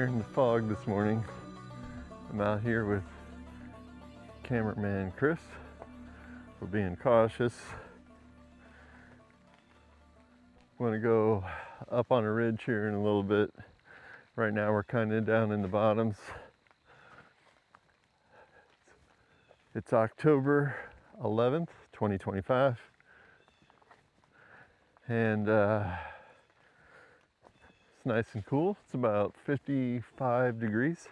in the fog this morning. I'm out here with cameraman Chris. We're being cautious. Want to go up on a ridge here in a little bit. Right now we're kind of down in the bottoms. It's October 11th, 2025. And it's nice and cool. It's about 55 degrees.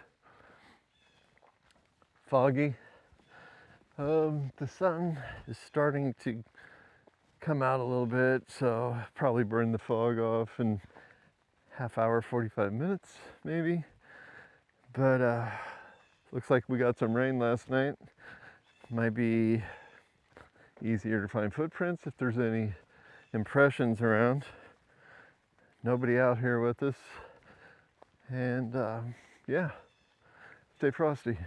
Foggy. The sun is starting to come out a little bit, so probably burn the fog off in half hour, 45 minutes maybe. But looks like we got some rain last night. Might be easier to find footprints if there's any impressions around. Nobody out here with us. And yeah, stay frosty.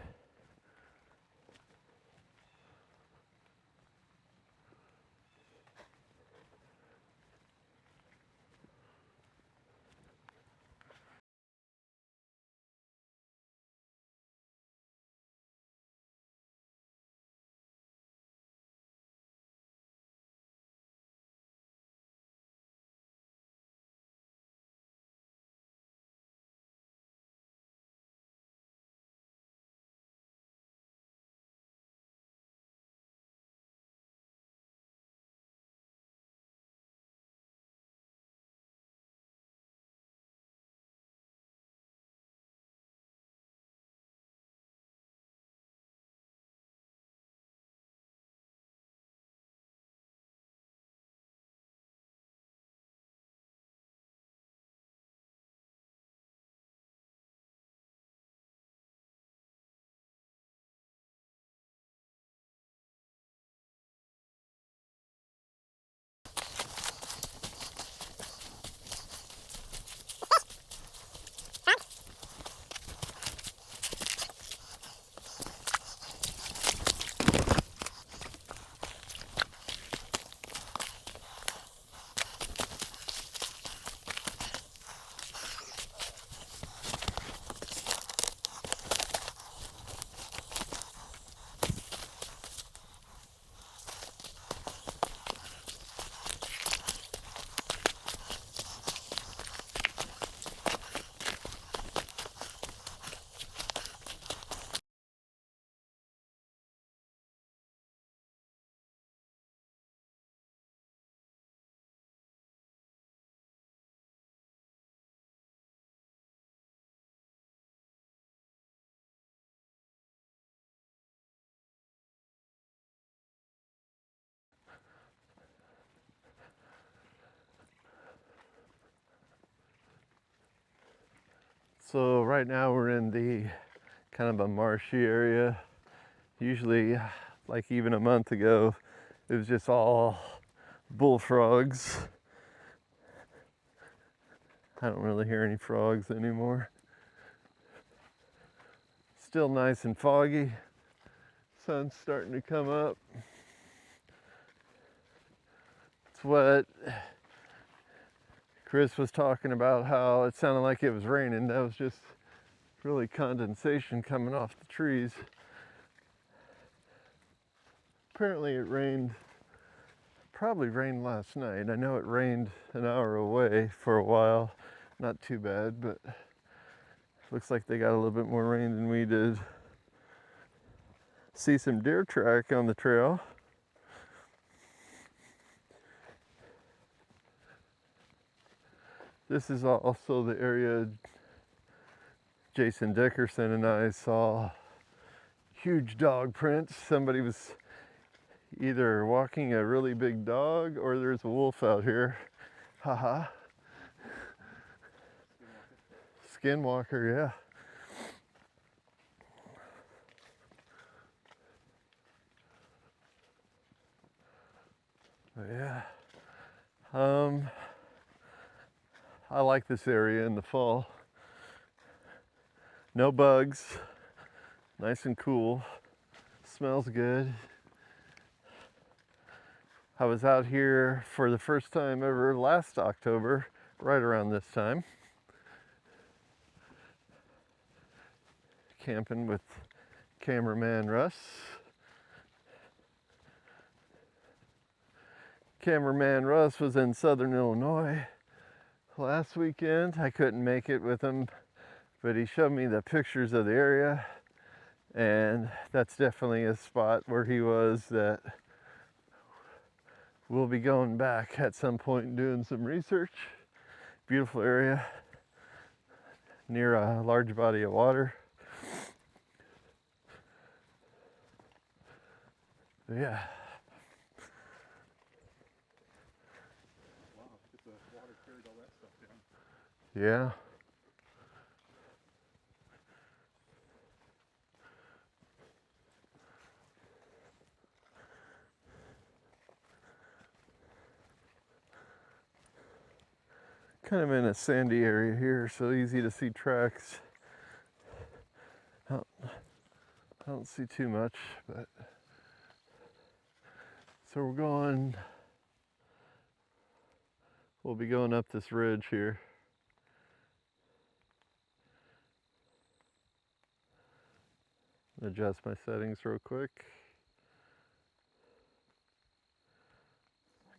So right now we're in the kind of a marshy area. Usually, like even a month ago, it was just all bullfrogs. I don't really hear any frogs anymore. Still nice and foggy. Sun's starting to come up. It's what Chris was talking about, how it sounded like it was raining. That was just really condensation coming off the trees. Apparently it rained, probably rained last night. I know it rained an hour away for a while. Not too bad, but looks like they got a little bit more rain than we did. See some deer track on the trail. This is also the area Jason Dickerson and I saw huge dog prints. Somebody was either walking a really big dog or there's a wolf out here. Haha. Skinwalker, yeah. But yeah. I like this area in the fall. No bugs, nice and cool, smells good. I was out here for the first time ever last October, right around this time. camping with cameraman Russ. Cameraman Russ was in Southern Illinois last weekend. I couldn't make it with him, but he showed me the pictures of the area, and that's definitely a spot where he was that we'll be going back at some point and doing some research. Beautiful area near a large body of water. Yeah. Wow, if the water carried all that stuff down. Yeah. Kind of in a sandy area here, so easy to see tracks. I don't see too much, but so we'll be going up this ridge here. Adjust my settings real quick.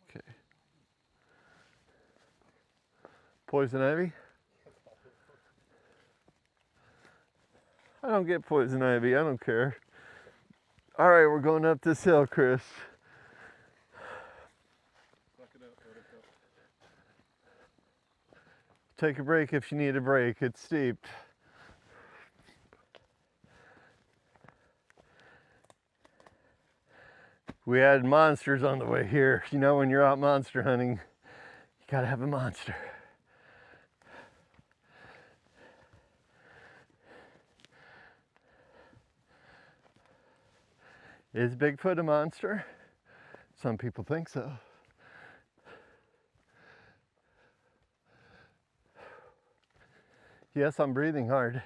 Okay. Poison ivy? I don't get poison ivy, I don't care. All right, we're going up this hill, Chris. Suck it up, let it go. Take a break if you need a break, it's steep. We had monsters on the way here. You know, when you're out monster hunting, you gotta have a monster. Is Bigfoot a monster? Some people think so. Yes, I'm breathing hard.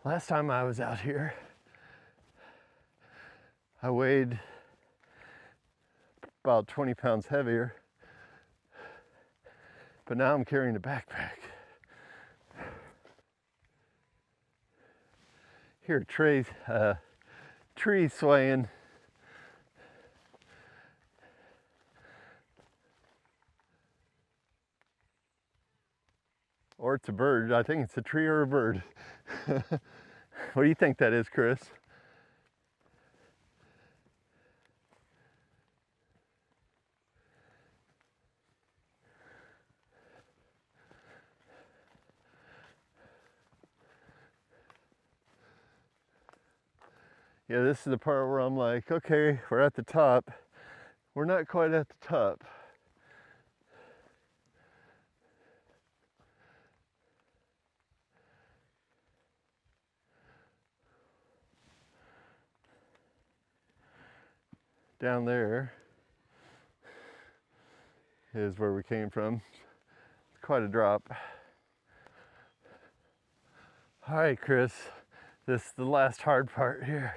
Last time I was out here, I weighed about 20 pounds heavier, but now I'm carrying a backpack. Here, tree swaying. Or it's a bird. I think it's a tree or a bird. What do you think that is, Chris? Yeah, this is the part where I'm like, okay, we're at the top. We're not quite at the top. Down there is where we came from. It's quite a drop. All right, Chris, this is the last hard part here.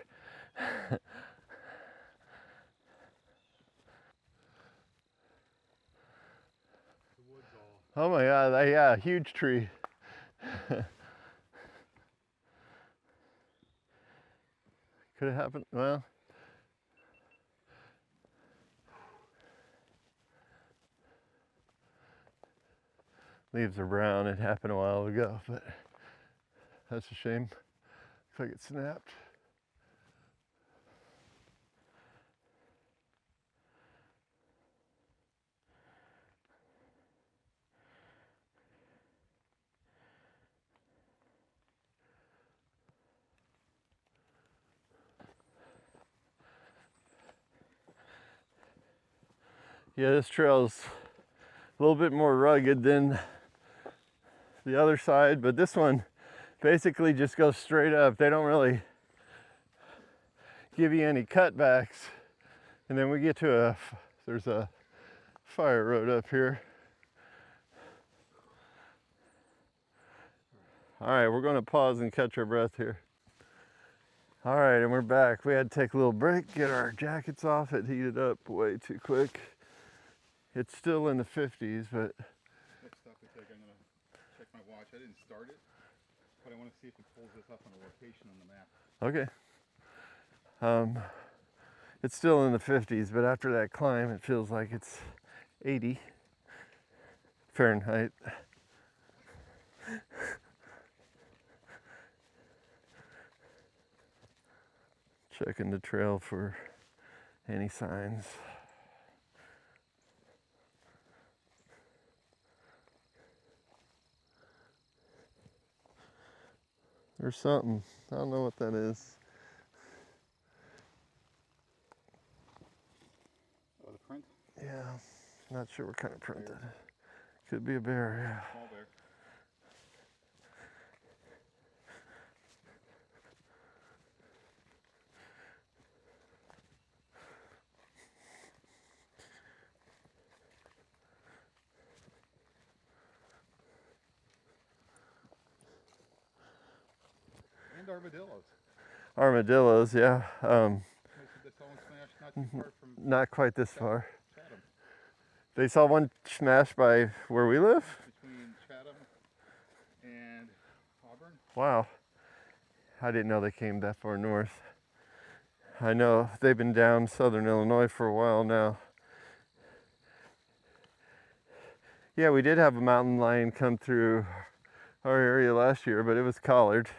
Oh my God, yeah, huge tree. Could have happened, well. Leaves are brown, it happened a while ago, but that's a shame. Looks like it snapped. Yeah, this trail's a little bit more rugged than the other side, but this one basically just goes straight up. They don't really give you any cutbacks. And then we get to there's a fire road up here. All right, we're gonna pause and catch our breath here. All right, and we're back. We had to take a little break, get our jackets off. It heated up way too quick. It's still in the 50s, but It stuck didn't start it, but I want to see if it pulls this up on a location on the map. Okay. It's still in the 50s, but after that climb, it feels like it's 80 Fahrenheit. Checking the trail for any signs. There's something. I don't know what that is. Oh, the print? Yeah, not sure what kind of print that is. Could be a bear, yeah. Small bear. And armadillos. Armadillos, yeah. This one smashed not too far from Not quite this far. Chatham. They saw one smashed by where we live? Between Chatham and Auburn. Wow. I didn't know they came that far north. I know they've been down southern Illinois for a while now. Yeah, we did have a mountain lion come through our area last year, but it was collared.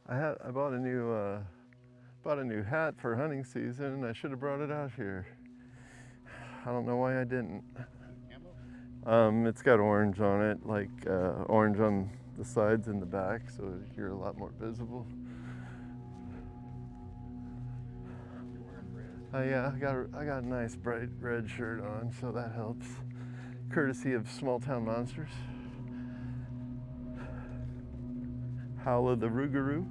I bought a new hat for hunting season. I should have brought it out here. I don't know why I didn't. Camo? It's got orange on it, like orange on the sides and the back, so you're a lot more visible. You're wearing red. Yeah, I got a nice bright red shirt on, so that helps. Courtesy of Small Town Monsters. Howla the Rougarou.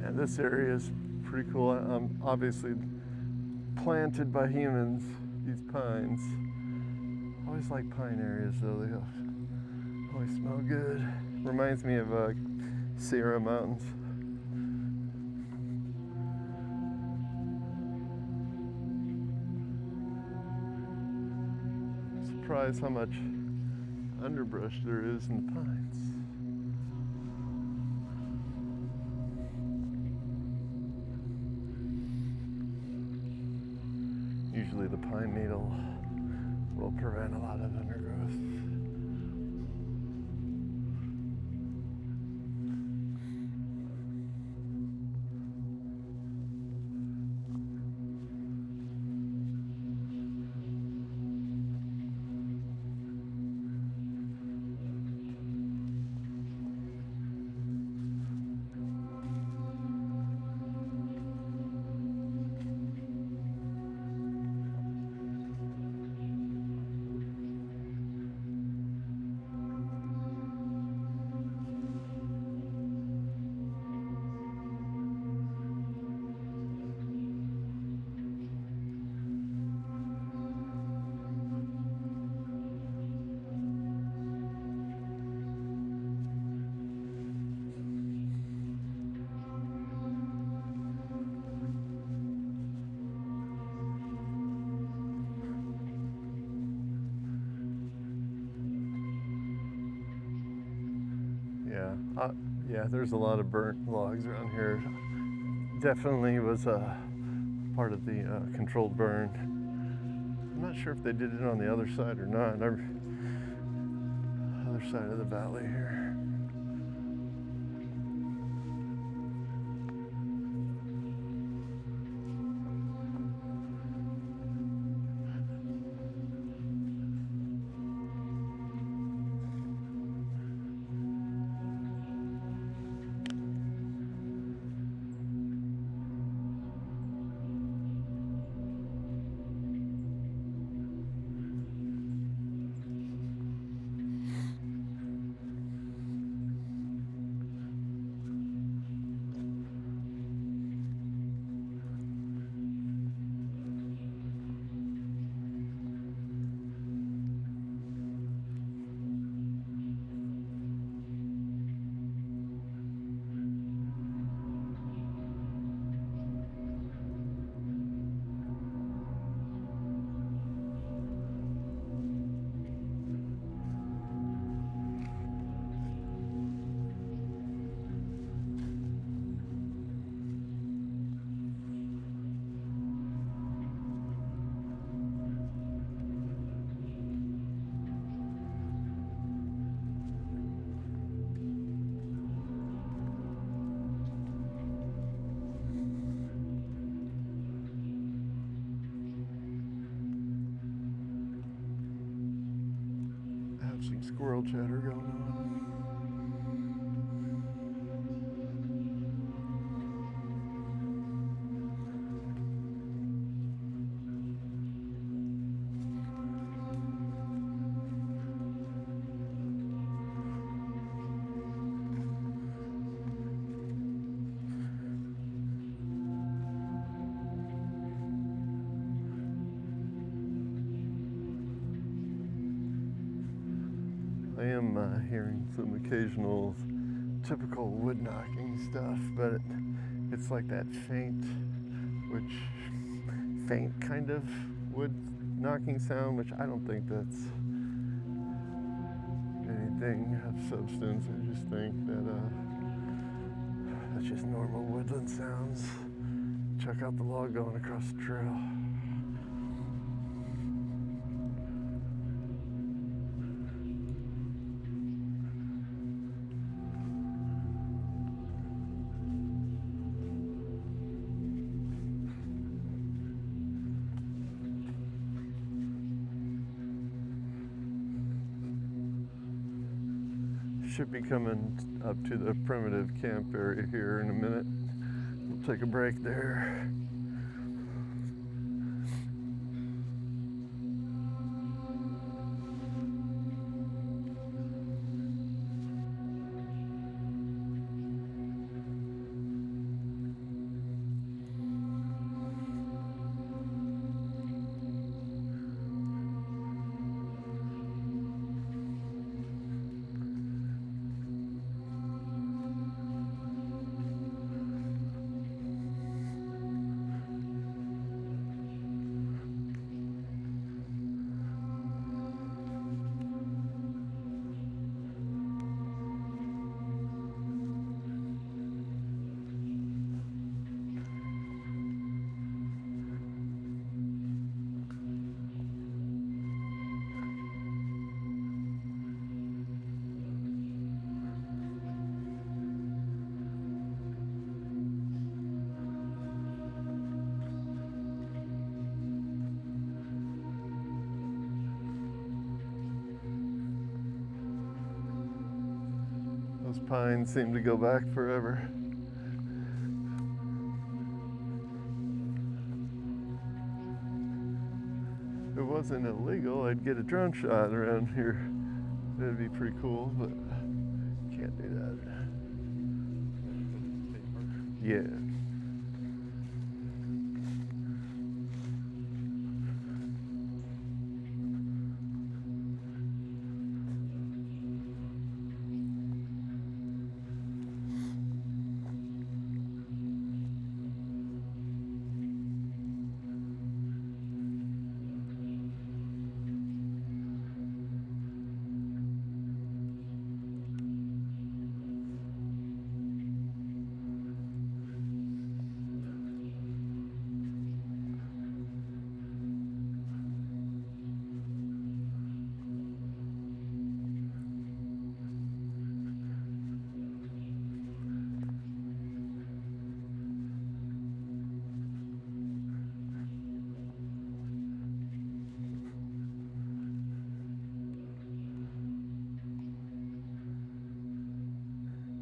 And this area is pretty cool. Obviously planted by humans, these pines. I always like pine areas though, they always smell good. Reminds me of Sierra Mountains. Surprised how much underbrush there is in the pines. Usually the pine needle will prevent a lot of undergrowth. Yeah, there's a lot of burnt logs around here. Definitely was a part of the controlled burn. I'm not sure if they did it on the other side or not. Other side of the valley here. squirrel chatter going on. I am hearing some occasional typical wood knocking stuff, but it's like that faint kind of wood knocking sound, which I don't think that's anything of substance. I just think that that's just normal woodland sounds. Check out the log going across the trail. Should be coming up to the primitive camp area here in a minute. We'll take a break there. Those pines seem to go back forever. If it wasn't illegal, I'd get a drone shot around here. That'd be pretty cool, but can't do that. Yeah.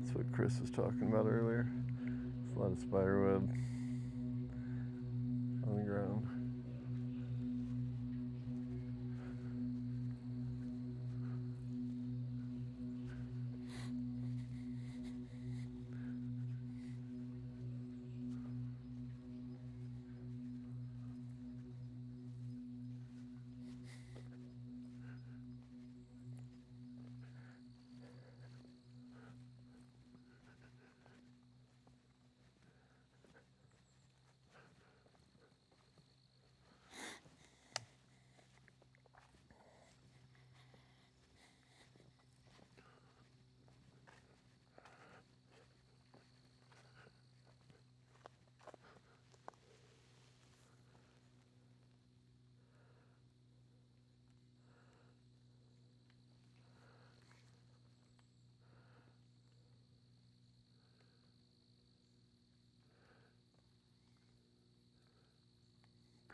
That's what Chris was talking about earlier. There's a lot of spider web on the ground.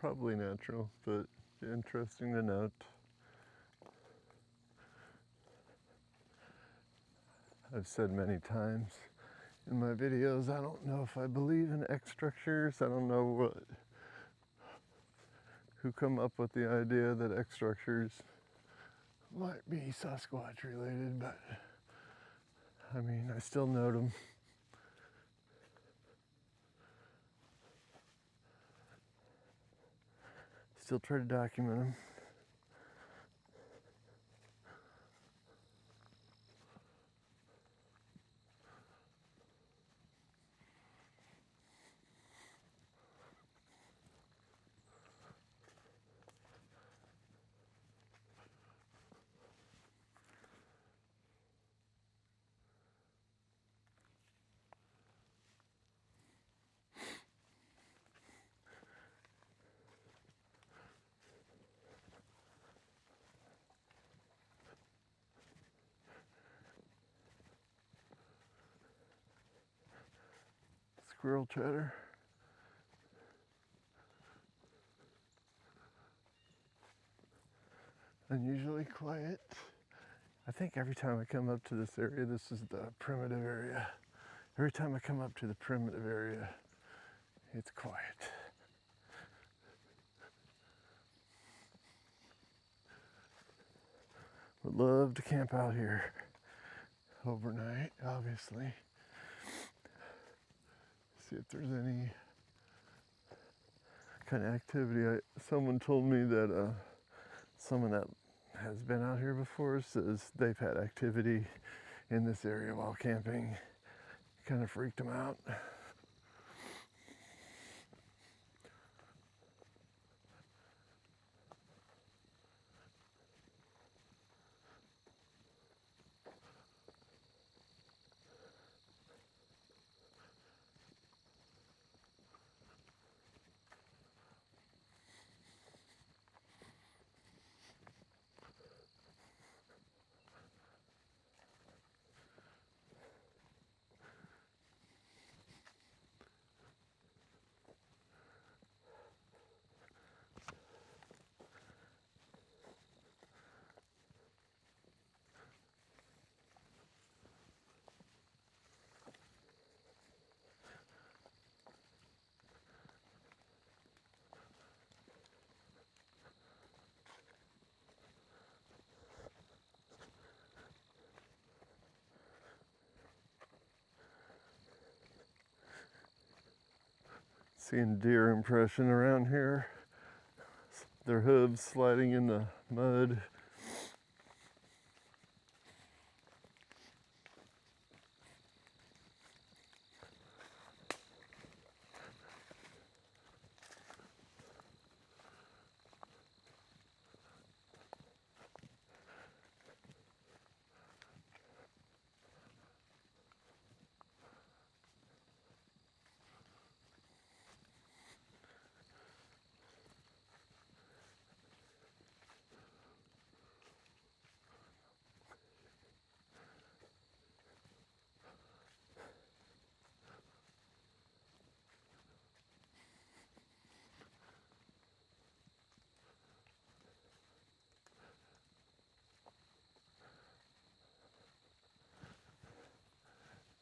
Probably natural, but interesting to note. I've said many times in my videos, I don't know if I believe in X structures. I don't know who come up with the idea that X structures might be Sasquatch related, but I mean, I still note them. Still try to document them. Squirrel chatter. Unusually quiet. I think every time I come up to this area, this is the primitive area. Every time I come up to the primitive area, it's quiet. Would love to camp out here overnight, obviously. See if there's any kind of activity. Someone told me that someone that has been out here before says they've had activity in this area while camping. Kind of freaked them out. Seeing deer impression around here. Their hooves sliding in the mud.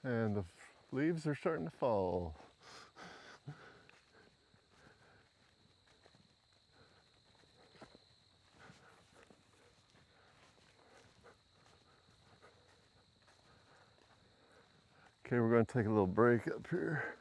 And the leaves are starting to fall. Okay, we're going to take a little break up here.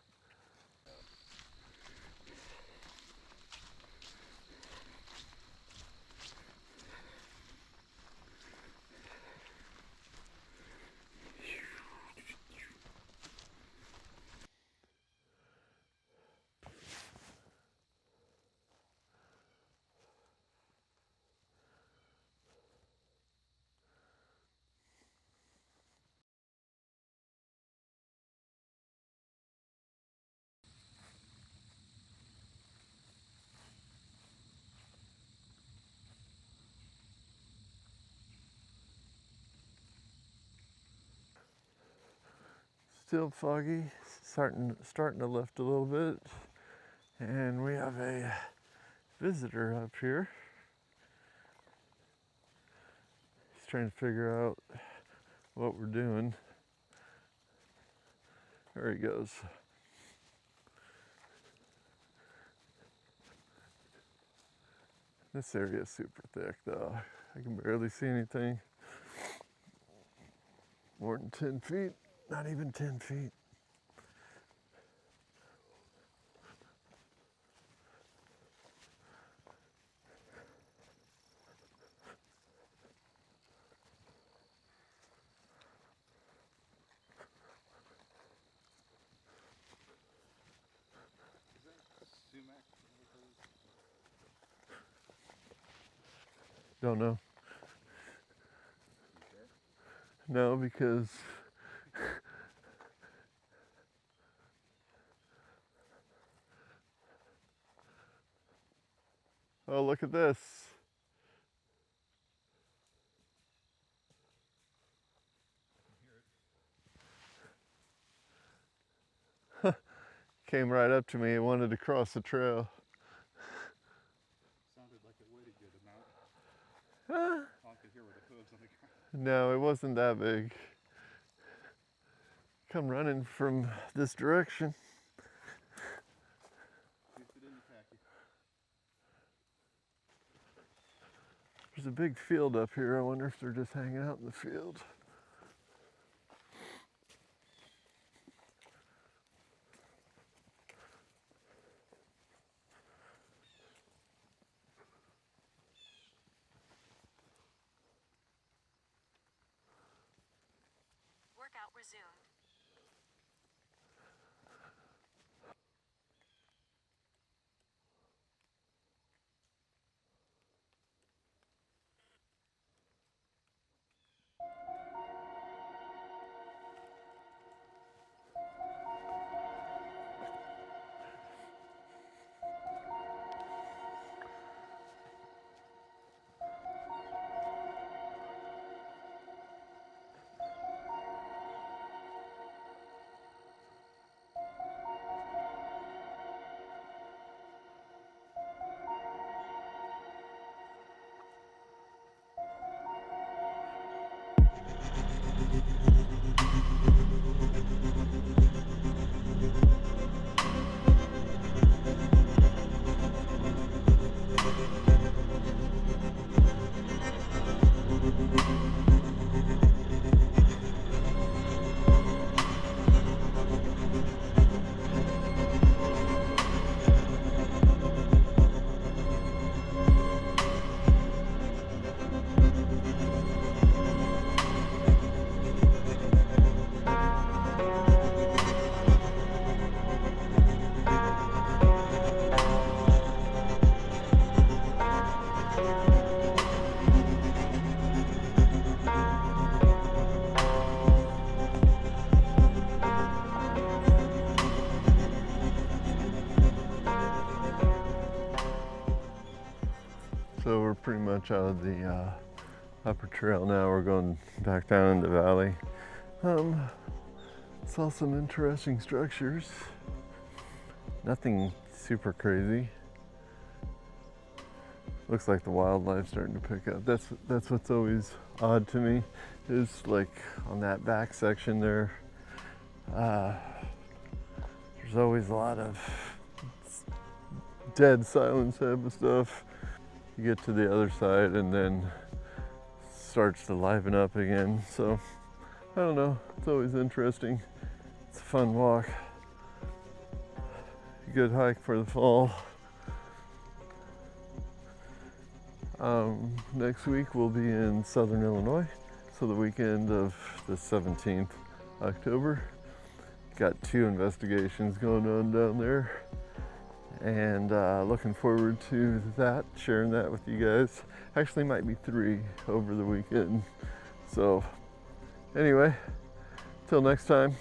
Still foggy, starting to lift a little bit. And we have a visitor up here. He's trying to figure out what we're doing. There he goes. This area is super thick though. I can barely see anything. More than 10 feet, not even 10 feet. Don't know. No, because oh, look at this. Came right up to me. It wanted to cross the trail. Sounded like it weighed a good amount. All I could hear were the hooves on the ground. No, it wasn't that big. Come running from this direction. See if it didn't attack you. There's a big field up here. I wonder if they're just hanging out in the field. Workout resumed. So we're pretty much out of the upper trail now. We're going back down in the valley. Saw some interesting structures. Nothing super crazy. Looks like the wildlife's starting to pick up. That's what's always odd to me, is like on that back section there. There's always a lot of dead silence type of stuff. You get to the other side and then starts to liven up again. So I don't know, it's always interesting. It's a fun walk. A good hike for the fall. Next week we'll be in Southern Illinois. So the weekend of the 17th October. Got 2 investigations going on down there. And looking forward to that, sharing that with you guys. Actually might be 3 over the weekend. So anyway, till next time.